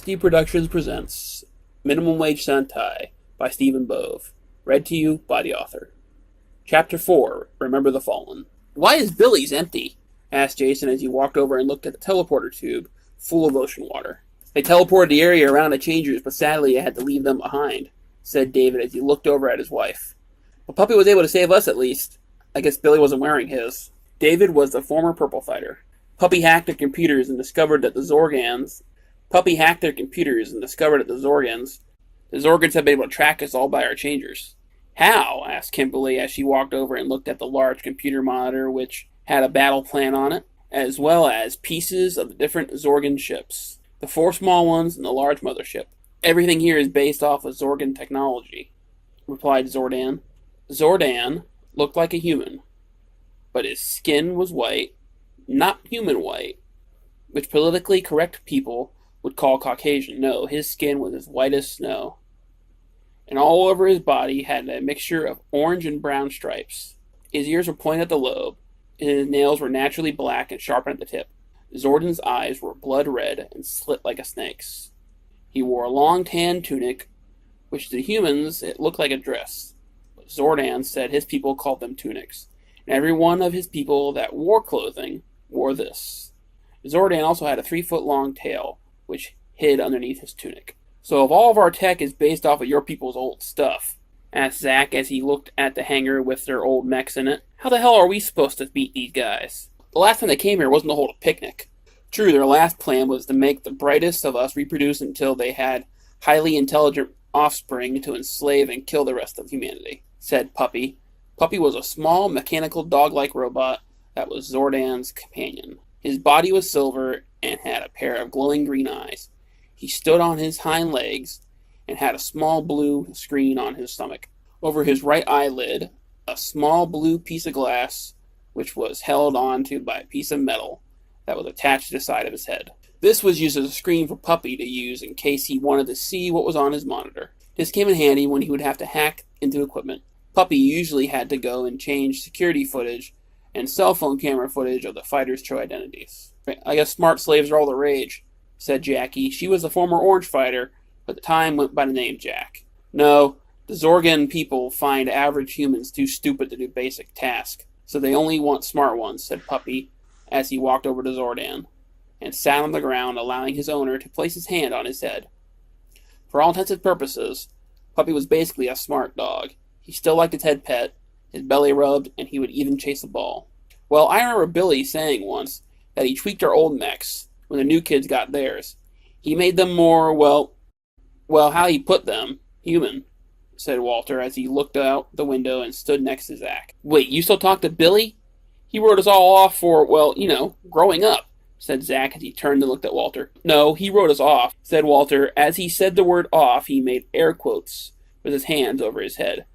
Rocky Productions presents Minimum Wage Sentai by Stephen Bove. Read to you by the author. Chapter 4, Remember the Fallen. "Why is Billy's empty?" asked Jason as he walked over and looked at the teleporter tube full of ocean water. "They teleported the area around the changers, but sadly I had to leave them behind," said David as he looked over at his wife. "But Puppy was able to save us at least. I guess Billy wasn't wearing his." David was the former purple fighter. Puppy hacked their computers and discovered that the Zorgans had been able to track us all by our changers. "How?" asked Kimberly as she walked over and looked at the large computer monitor which had a battle plan on it, as well as pieces of the different Zorgan ships. The 4 small ones and the large mothership. "Everything here is based off of Zorgan technology," replied Zordan. Zordan looked like a human, but his skin was white, not human white, which politically correct people would call Caucasian. No, his skin was as white as snow. And all over his body had a mixture of orange and brown stripes. His ears were pointed at the lobe, and his nails were naturally black and sharpened at the tip. Zordan's eyes were blood red and slit like a snake's. He wore a long tan tunic, which to humans it looked like a dress. But Zordan said his people called them tunics, and every one of his people that wore clothing wore this. Zordan also had a 3-foot-long tail, which hid underneath his tunic. "So if all of our tech is based off of your people's old stuff," asked Zach as he looked at the hangar with their old mechs in it, "how the hell are we supposed to beat these guys? The last time they came here wasn't to hold a picnic." "True, their last plan was to make the brightest of us reproduce until they had highly intelligent offspring to enslave and kill the rest of humanity," said Puppy. Puppy was a small, mechanical dog-like robot that was Zordan's companion. His body was silver and had a pair of glowing green eyes. He stood on his hind legs and had a small blue screen on his stomach. Over his right eyelid, a small blue piece of glass, which was held onto by a piece of metal that was attached to the side of his head. This was used as a screen for Puppy to use in case he wanted to see what was on his monitor. This came in handy when he would have to hack into equipment. Puppy usually had to go and change security footage and cell phone camera footage of the fighters' true identities. "I guess smart slaves are all the rage," said Jackie. She was the former orange fighter, but at the time went by the name Jack. "No, the Zorgan people find average humans too stupid to do basic tasks, so they only want smart ones," said Puppy as he walked over to Zordan and sat on the ground, allowing his owner to place his hand on his head. For all intents and purposes, Puppy was basically a smart dog. He still liked his head pet, his belly rubbed, and he would even chase a ball. "Well, I remember Billy saying once that he tweaked our old mechs when the new kids got theirs. He made them more, well, how he put them, human," said Walter as he looked out the window and stood next to Zach. "Wait, you still talk to Billy? He wrote us all off for, growing up," said Zach as he turned and looked at Walter. "No, he wrote us off," said Walter. As he said the word off, he made air quotes with his hands over his head.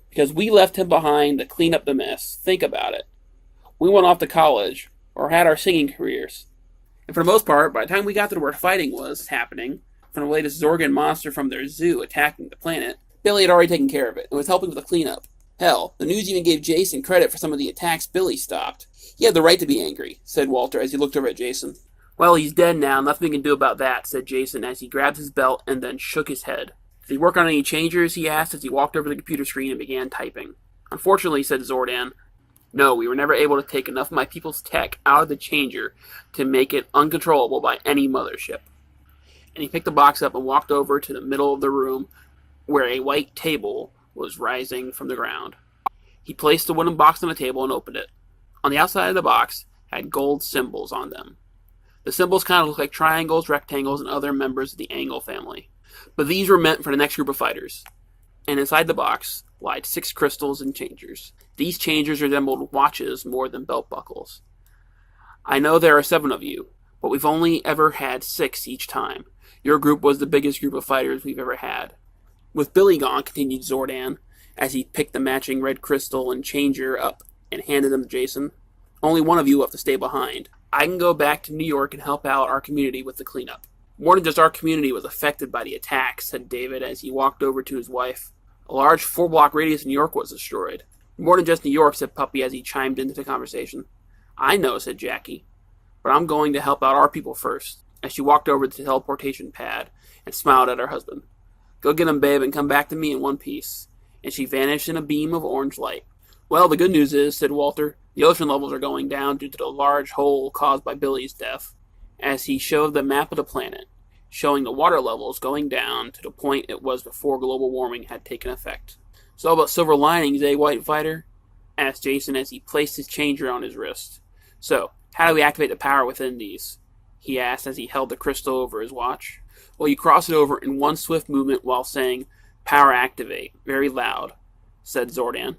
"Because we left him behind to clean up the mess. Think about it. We went off to college, or had our singing careers. And for the most part, by the time we got to where fighting was happening, from the latest Zorgan monster from their zoo attacking the planet, Billy had already taken care of it and was helping with the cleanup. Hell, the news even gave Jason credit for some of the attacks Billy stopped. He had the right to be angry," said Walter as he looked over at Jason. "Well, he's dead now. Nothing we can do about that," said Jason as he grabbed his belt and then shook his head. "Did he work on any changers?" he asked as he walked over to the computer screen and began typing. "Unfortunately," said Zordan, "no, we were never able to take enough of my people's tech out of the changer to make it uncontrollable by any mothership." And he picked the box up and walked over to the middle of the room where a white table was rising from the ground. He placed the wooden box on the table and opened it. On the outside of the box had gold symbols on them. The symbols kind of looked like triangles, rectangles, and other members of the angle family. But these were meant for the next group of fighters. And inside the box lied 6 crystals and changers. These changers resembled watches more than belt buckles. "I know there are 7 of you, but we've only ever had 6 each time. Your group was the biggest group of fighters we've ever had." "With Billy gone," continued Zordan, as he picked the matching red crystal and changer up and handed them to Jason, "only one of you will have to stay behind. I can go back to New York and help out our community with the cleanup." "More than just our community was affected by the attack," said David as he walked over to his wife. "A large 4-block radius in New York was destroyed." "More than just New York," said Puppy as he chimed into the conversation. "I know," said Jackie, "but I'm going to help out our people first." as she walked over to the teleportation pad and smiled at her husband. Go get him, babe, and come back to me in one piece. And she vanished in a beam of orange light. Well, the good news is, said Walter, the ocean levels are going down due to the large hole caused by Billy's death, as he showed the map of the planet, showing the water levels going down to the point it was before global warming had taken effect. So about silver linings, eh, White Fighter? Asked Jason as he placed his changer on his wrist. So, how do we activate the power within these? He asked as he held the crystal over his watch. Well, you cross it over in one swift movement while saying, power activate, very loud, said Zordan.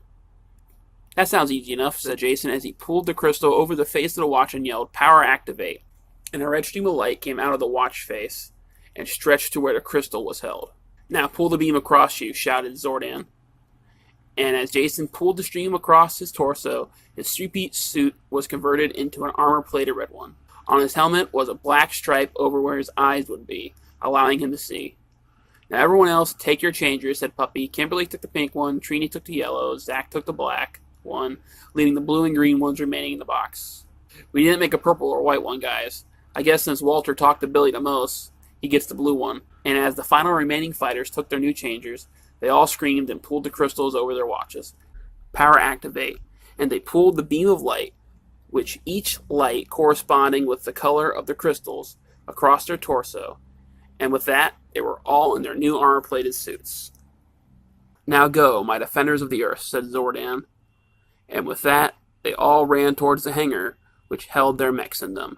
That sounds easy enough, said Jason as he pulled the crystal over the face of the watch and yelled, power activate. And a red stream of light came out of the watch face and stretched to where the crystal was held. Now pull the beam across you, shouted Zordan. And as Jason pulled the stream across his torso, his three-piece suit was converted into an armor-plated red one. On his helmet was a black stripe over where his eyes would be, allowing him to see. Now everyone else, take your changers, said Puppy. Kimberly took the pink one, Trini took the yellow, Zach took the black one, leaving the blue and green ones remaining in the box. We didn't make a purple or white one, guys. I guess since Walter talked to Billy the most, he gets the blue one. And as the final remaining fighters took their new changers, they all screamed and pulled the crystals over their watches. Power activate. And they pulled the beam of light, which each light corresponding with the color of the crystals, across their torso. And with that, they were all in their new armor-plated suits. Now go, my defenders of the earth, said Zordan. And with that, they all ran towards the hangar, which held their mechs in them.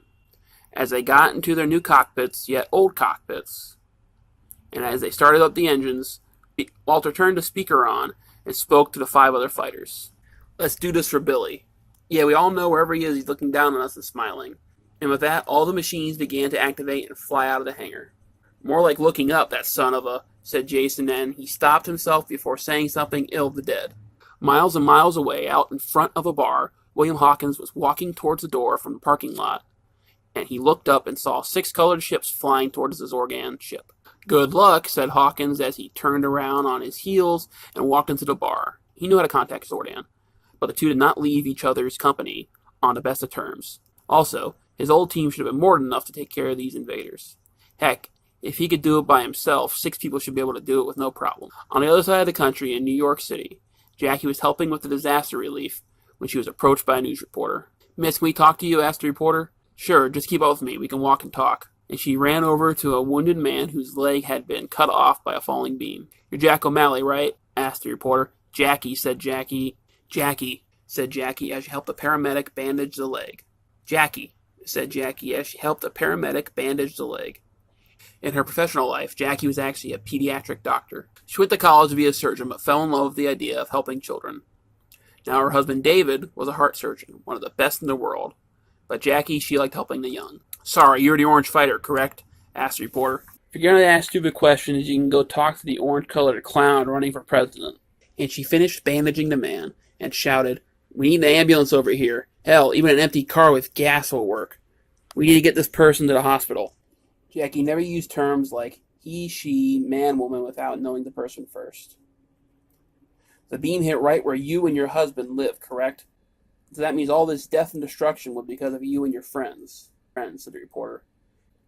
As they got into their new cockpits, yet old cockpits, and as they started up the engines, Walter turned the speaker on and spoke to the 5 other fighters. Let's do this for Billy. Yeah, we all know wherever he is, he's looking down on us and smiling. And with that, all the machines began to activate and fly out of the hangar. More like looking up, that son of a, said Jason, and he stopped himself before saying something ill of the dead. Miles and miles away, out in front of a bar, William Hawkins was walking towards the door from the parking lot, and he looked up and saw 6 colored ships flying towards the Zorgan ship. Good luck, said Hawkins as he turned around on his heels and walked into the bar. He knew how to contact Zordan, but the two did not leave each other's company on the best of terms. Also, his old team should have been more than enough to take care of these invaders. Heck, if he could do it by himself, 6 people should be able to do it with no problem. On the other side of the country, in New York City, Jackie was helping with the disaster relief when she was approached by a news reporter. Miss, can we talk to you? Asked the reporter. Sure, just keep up with me. We can walk and talk. And she ran over to a wounded man whose leg had been cut off by a falling beam. You're Jack O'Malley, right? Asked the reporter. Jackie, said Jackie. Jackie, said Jackie as she helped the paramedic bandage the leg. Jackie, said Jackie as she helped a paramedic bandage the leg. In her professional life, Jackie was actually a pediatric doctor. She went to college to be a surgeon, but fell in love with the idea of helping children. Now her husband David was a heart surgeon, one of the best in the world. But Jackie, she liked helping the young. Sorry, you're the orange fighter, correct? Asked the reporter. If you're going to ask stupid questions, you can go talk to the orange-colored clown running for president. And she finished bandaging the man and shouted, We need an ambulance over here. Hell, even an empty car with gas will work. We need to get this person to the hospital. Jackie never used terms like he, she, man, woman without knowing the person first. The beam hit right where you and your husband live, correct? So that means all this death and destruction was because of you and your friends, said the reporter.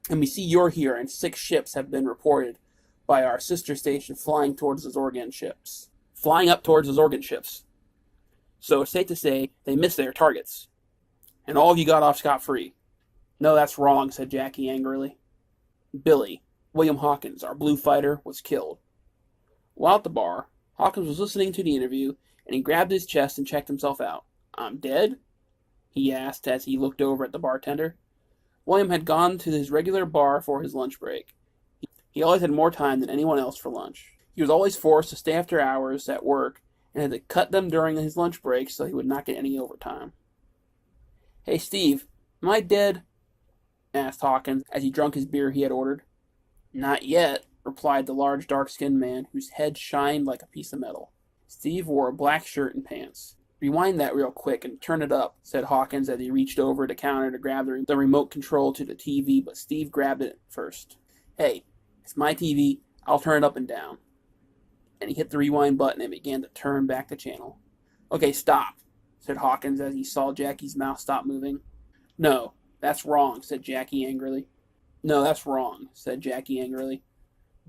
And we see you're here, and 6 ships have been reported by our sister station flying towards the Zorgan ships. Flying up towards the Zorgan ships. So it's safe to say they missed their targets. And all of you got off scot-free. No, that's wrong, said Jackie angrily. Billy, William Hawkins, our blue fighter, was killed. While at the bar, Hawkins was listening to the interview, and he grabbed his chest and checked himself out. I'm dead? He asked as he looked over at the bartender. William had gone to his regular bar for his lunch break. He always had more time than anyone else for lunch. He was always forced to stay after hours at work and had to cut them during his lunch break so he would not get any overtime. Hey, Steve, am I dead? Asked Hawkins as he drank his beer he had ordered. Not yet, replied the large dark-skinned man whose head shined like a piece of metal. Steve wore a black shirt and pants. Rewind that real quick and turn it up, said Hawkins as he reached over the counter to grab the remote control to the TV, but Steve grabbed it first. Hey, it's my TV. I'll turn it up and down. And he hit the rewind button and began to turn back the channel. Okay, stop, said Hawkins as he saw Jackie's mouth stop moving. No, that's wrong, said Jackie angrily. No, that's wrong, said Jackie angrily.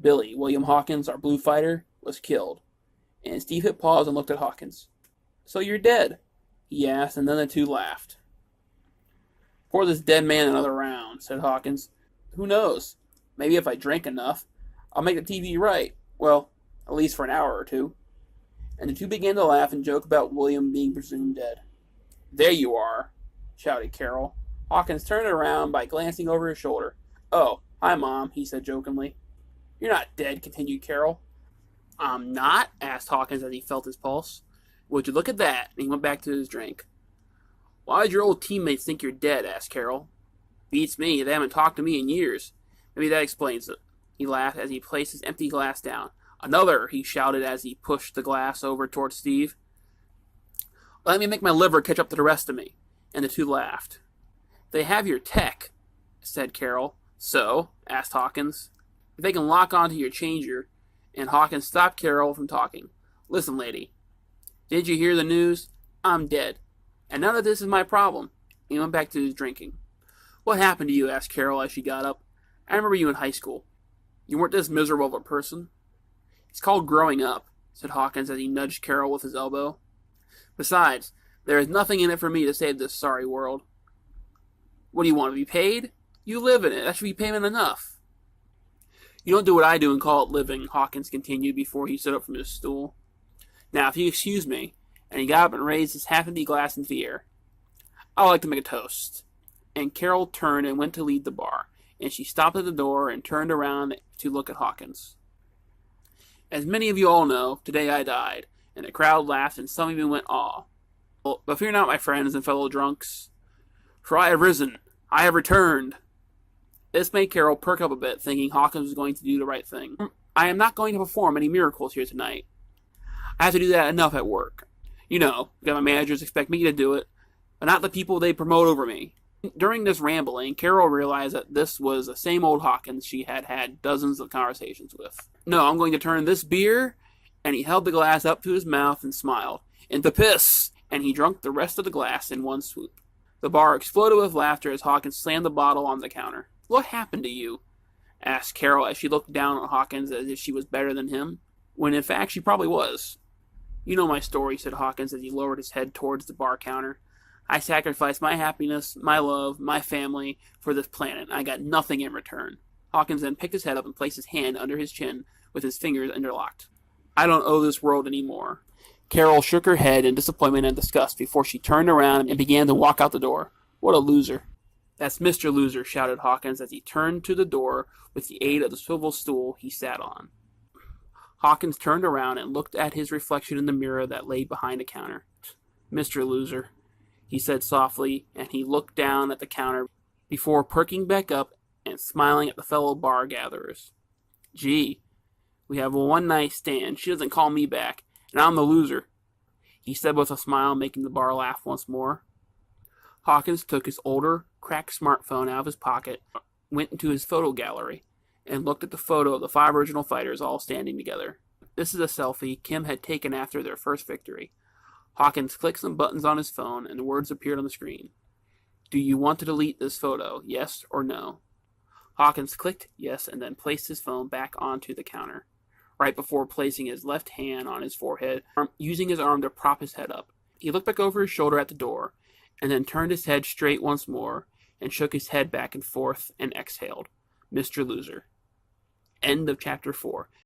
Billy, William Hawkins, our blue fighter, was killed. And Steve hit pause and looked at Hawkins. So you're dead? He asked, and then the two laughed. Pour this dead man another round, said Hawkins. Who knows? Maybe if I drink enough, I'll make the TV right. Well, at least for an hour or two. And the two began to laugh and joke about William being presumed dead. There you are, shouted Carol. Hawkins turned around by glancing over his shoulder. Oh, hi, Mom, he said jokingly. You're not dead, continued Carol. I'm not? Asked Hawkins as he felt his pulse. Would you look at that? And he went back to his drink. Why did your old teammates think you're dead? Asked Carol. Beats me. They haven't talked to me in years. Maybe that explains it. He laughed as he placed his empty glass down. Another, he shouted as he pushed the glass over toward Steve. Let me make my liver catch up to the rest of me. And the two laughed. They have your tech, said Carol. So? Asked Hawkins. If they can lock onto your changer. And Hawkins stopped Carol from talking. Listen, lady. Did you hear the news? I'm dead. And none of this is my problem. He went back to his drinking. What happened to you? Asked Carol as she got up. I remember you in high school. You weren't this miserable of a person. It's called growing up, said Hawkins as he nudged Carol with his elbow. Besides, there is nothing in it for me to save this sorry world. What do you want to be paid? You live in it. That should be payment enough. You don't do what I do and call it living, Hawkins continued before he stood up from his stool. Now, if you excuse me, and he got up and raised his half-empty glass into the air, I'd like to make a toast. And Carol turned and went to leave the bar, and she stopped at the door and turned around to look at Hawkins. As many of you all know, today I died, and the crowd laughed and some even went awe. But fear not, my friends and fellow drunks, for I have risen, I have returned. This made Carol perk up a bit, thinking Hawkins was going to do the right thing. I am not going to perform any miracles here tonight. I have to do that enough at work. You know, because my managers expect me to do it, but not the people they promote over me. During this rambling, Carol realized that this was the same old Hawkins she had had dozens of conversations with. No, I'm going to turn this beer, and he held the glass up to his mouth and smiled, into piss, and he drank the rest of the glass in one swoop. The bar exploded with laughter as Hawkins slammed the bottle on the counter. What happened to you? Asked Carol as she looked down at Hawkins as if she was better than him, when in fact she probably was. You know my story, said Hawkins as he lowered his head towards the bar counter. I sacrificed my happiness, my love, my family for this planet. I got nothing in return. Hawkins then picked his head up and placed his hand under his chin with his fingers interlocked. I don't owe this world any more. Carol shook her head in disappointment and disgust before she turned around and began to walk out the door. What a loser. That's Mr. Loser, shouted Hawkins as he turned to the door with the aid of the swivel stool he sat on. Hawkins turned around and looked at his reflection in the mirror that lay behind the counter. Mr. Loser, he said softly, and he looked down at the counter before perking back up and smiling at the fellow bar gatherers. Gee, we have a one-night stand. She doesn't call me back, and I'm the loser, he said with a smile, making the bar laugh once more. Hawkins took his older, cracked smartphone out of his pocket, went into his photo gallery, and looked at the photo of the 5 original fighters all standing together. This is a selfie Kim had taken after their first victory. Hawkins clicked some buttons on his phone, and the words appeared on the screen. Do you want to delete this photo, yes or no? Hawkins clicked yes and then placed his phone back onto the counter, right before placing his left hand on his forehead, using his arm to prop his head up. He looked back over his shoulder at the door, and then turned his head straight once more, and shook his head back and forth, and exhaled. Mr. Loser. End of Chapter 4.